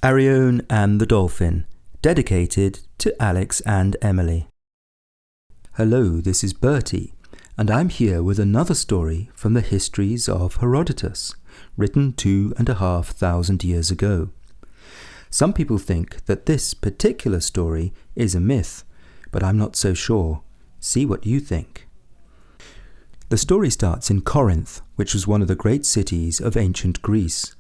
Arion and the Dolphin, dedicated to Alex and Emily. Hello, this is Bertie, and I'm here with another story from the histories of Herodotus, written 2,500 years ago. Some people think that this particular story is a myth, but I'm not so sure. See what you think. The story starts in Corinth, which was one of the great cities of ancient Greece.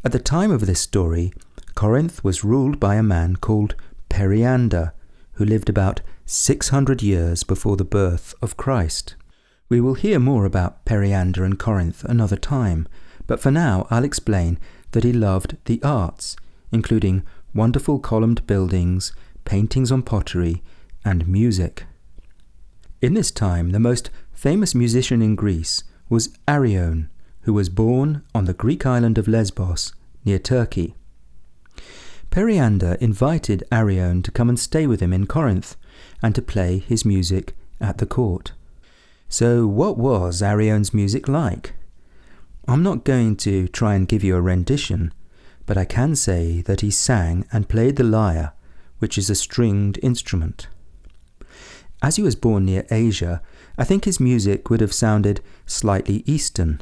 At the time of this story, Corinth was ruled by a man called Periander, who lived about 600 years before the birth of Christ. We will hear more about Periander and Corinth another time, but for now I'll explain that he loved the arts, including wonderful columned buildings, paintings on pottery, and music. In this time, the most famous musician in Greece was Arion, who was born on the Greek island of Lesbos, near Turkey. Periander invited Arion to come and stay with him in Corinth, and to play his music at the court. So what was Arion's music like? I'm not going to try and give you a rendition, but I can say that he sang and played the lyre, which is a stringed instrument. As he was born near Asia, I think his music would have sounded slightly Eastern.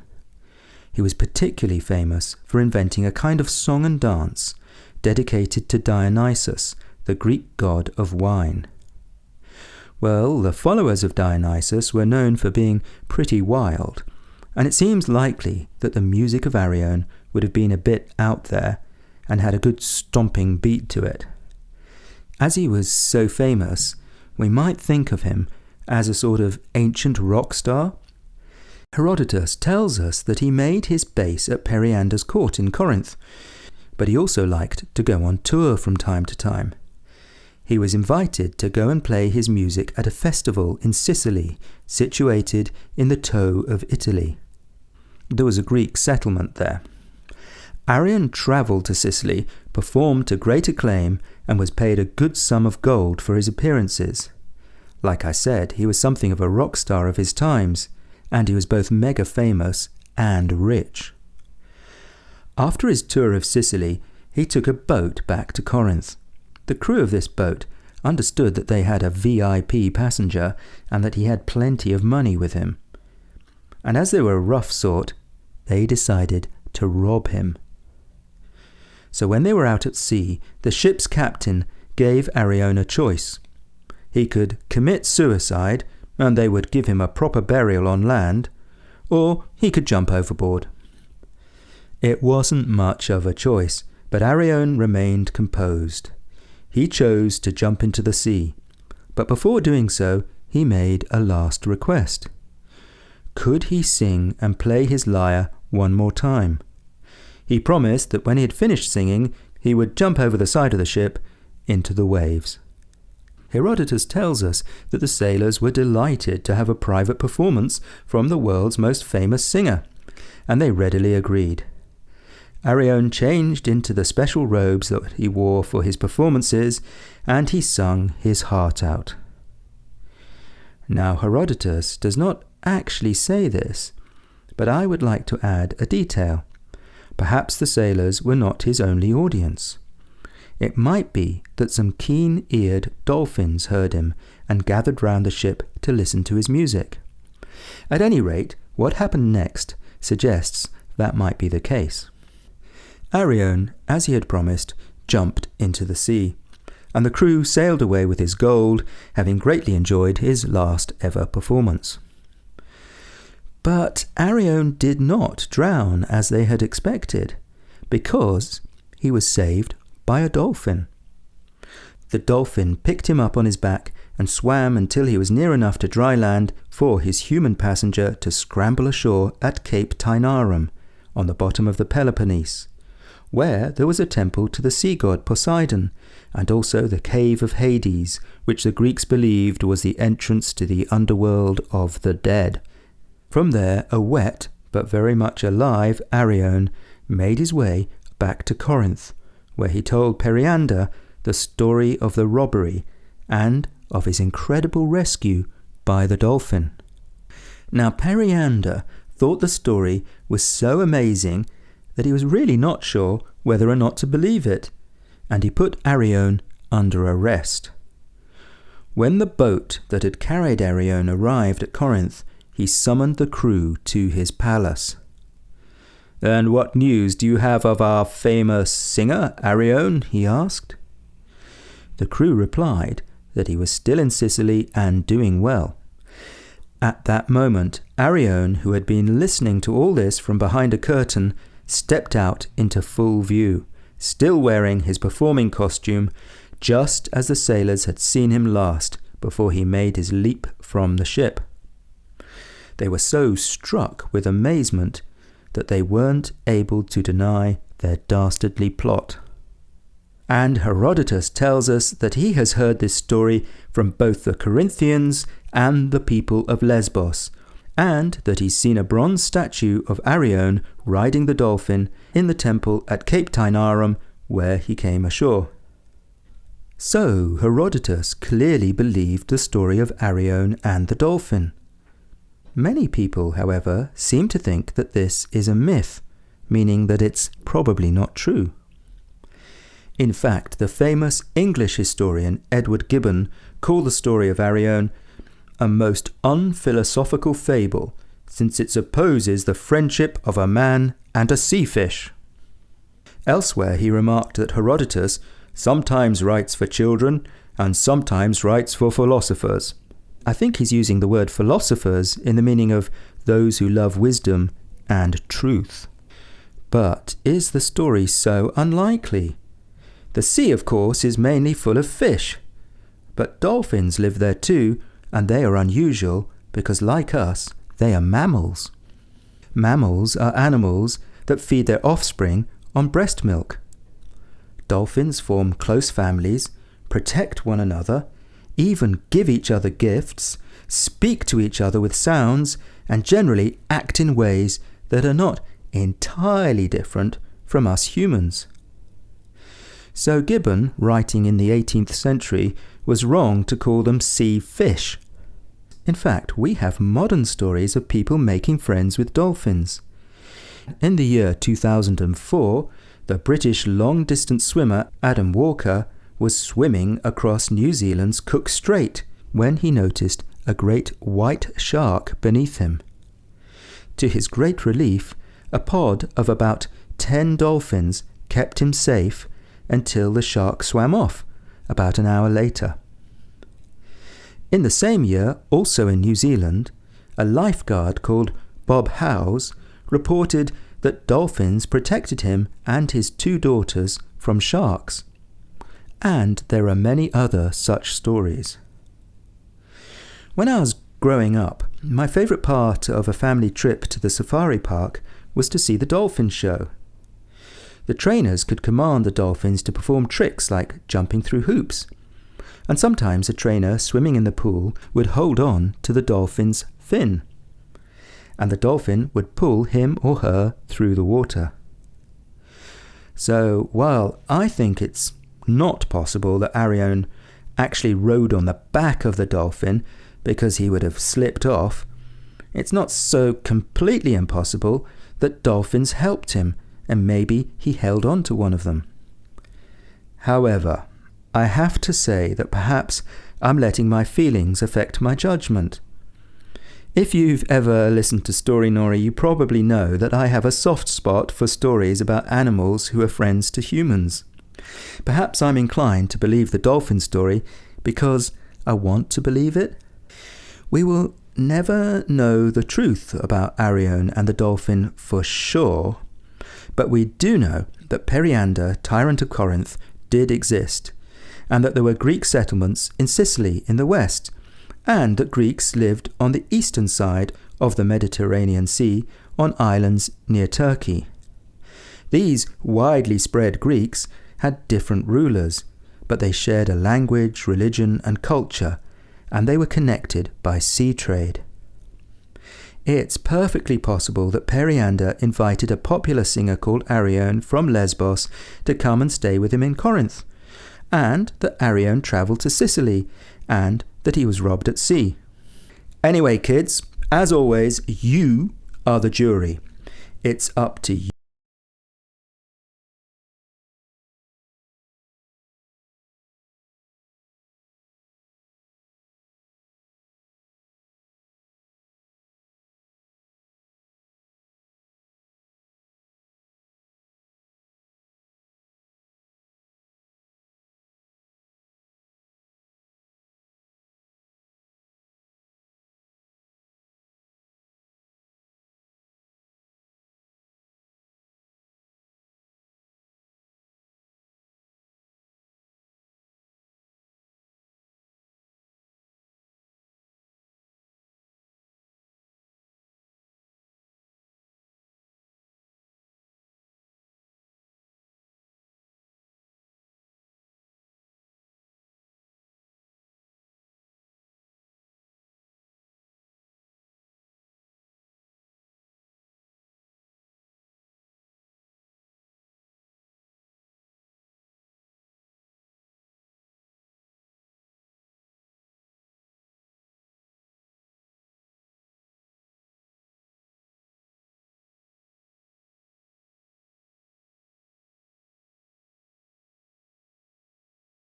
He was particularly famous for inventing a kind of song and dance dedicated to Dionysus, the Greek god of wine. Well, the followers of Dionysus were known for being pretty wild, and it seems likely that the music of Arion would have been a bit out there and had a good stomping beat to it. As he was so famous, we might think of him as a sort of ancient rock star. Herodotus tells us that he made his base at Periander's court in Corinth, but he also liked to go on tour from time to time. He was invited to go and play his music at a festival in Sicily, situated in the toe of Italy. There was a Greek settlement there. Arion travelled to Sicily, performed to great acclaim, and was paid a good sum of gold for his appearances. Like I said, he was something of a rock star of his times, and he was both mega famous and rich. After his tour of Sicily, he took a boat back to Corinth. The crew of this boat understood that they had a VIP passenger and that he had plenty of money with him. And as they were a rough sort, they decided to rob him. So when they were out at sea, the ship's captain gave Arion a choice. He could commit suicide, and they would give him a proper burial on land, or he could jump overboard. It wasn't much of a choice, but Arion remained composed. He chose to jump into the sea, but before doing so, he made a last request. Could he sing and play his lyre one more time? He promised that when he had finished singing, he would jump over the side of the ship into the waves. Herodotus tells us that the sailors were delighted to have a private performance from the world's most famous singer, and they readily agreed. Arion changed into the special robes that he wore for his performances, and he sung his heart out. Now, Herodotus does not actually say this, but I would like to add a detail. Perhaps the sailors were not his only audience. It might be that some keen-eared dolphins heard him and gathered round the ship to listen to his music. At any rate, what happened next suggests that might be the case. Arion, as he had promised, jumped into the sea, and the crew sailed away with his gold, having greatly enjoyed his last ever performance. But Arion did not drown as they had expected, because he was saved by a dolphin. The dolphin picked him up on his back and swam until he was near enough to dry land for his human passenger to scramble ashore at Cape Tainarum, on the bottom of the Peloponnese, where there was a temple to the sea god Poseidon, and also the cave of Hades, which the Greeks believed was the entrance to the underworld of the dead. From there, a wet, but very much alive, Arion made his way back to Corinth, where he told Periander the story of the robbery and of his incredible rescue by the dolphin. Now, Periander thought the story was so amazing that he was really not sure whether or not to believe it, and he put Arion under arrest. When the boat that had carried Arion arrived at Corinth, he summoned the crew to his palace. "And what news do you have of our famous singer, Arion?" he asked. The crew replied that he was still in Sicily and doing well. At that moment, Arion, who had been listening to all this from behind a curtain, stepped out into full view, still wearing his performing costume, just as the sailors had seen him last before he made his leap from the ship. They were so struck with amazement that they weren't able to deny their dastardly plot. And Herodotus tells us that he has heard this story from both the Corinthians and the people of Lesbos, and that he's seen a bronze statue of Arion riding the dolphin in the temple at Cape Tainarum, where he came ashore. So Herodotus clearly believed the story of Arion and the dolphin. Many people, however, seem to think that this is a myth, meaning that it's probably not true. In fact, the famous English historian Edward Gibbon called the story of Arion a most unphilosophical fable, since it supposes the friendship of a man and a sea fish. Elsewhere he remarked that Herodotus sometimes writes for children and sometimes writes for philosophers. I think he's using the word philosophers in the meaning of those who love wisdom and truth. But is the story so unlikely? The sea, of course, is mainly full of fish, but dolphins live there too, and they are unusual because, like us, they are mammals. Mammals are animals that feed their offspring on breast milk. Dolphins form close families, protect one another, even give each other gifts, speak to each other with sounds, and generally act in ways that are not entirely different from us humans. So Gibbon, writing in the 18th century, was wrong to call them sea fish. In fact, we have modern stories of people making friends with dolphins. In the year 2004, the British long-distance swimmer Adam Walker was swimming across New Zealand's Cook Strait when he noticed a great white shark beneath him. To his great relief, a pod of about 10 dolphins kept him safe until the shark swam off about an hour later. In the same year, also in New Zealand, a lifeguard called Bob Howes reported that dolphins protected him and his 2 daughters from sharks. And there are many other such stories. When I was growing up, my favourite part of a family trip to the safari park was to see the dolphin show. The trainers could command the dolphins to perform tricks like jumping through hoops, and sometimes a trainer swimming in the pool would hold on to the dolphin's fin, and the dolphin would pull him or her through the water. So while I think it's not possible that Arion actually rode on the back of the dolphin because he would have slipped off, it's not so completely impossible that dolphins helped him and maybe he held on to one of them. However, I have to say that perhaps I'm letting my feelings affect my judgment. If you've ever listened to Story Nori, you probably know that I have a soft spot for stories about animals who are friends to humans. Perhaps I'm inclined to believe the dolphin story because I want to believe it. We will never know the truth about Arion and the dolphin for sure, but we do know that Periander, tyrant of Corinth, did exist, and that there were Greek settlements in Sicily in the west, and that Greeks lived on the eastern side of the Mediterranean Sea on islands near Turkey. These widely spread Greeks had different rulers, but they shared a language, religion, and culture, and they were connected by sea trade. It's perfectly possible that Periander invited a popular singer called Arion from Lesbos to come and stay with him in Corinth, and that Arion travelled to Sicily, and that he was robbed at sea. Anyway, kids, as always, you are the jury. It's up to you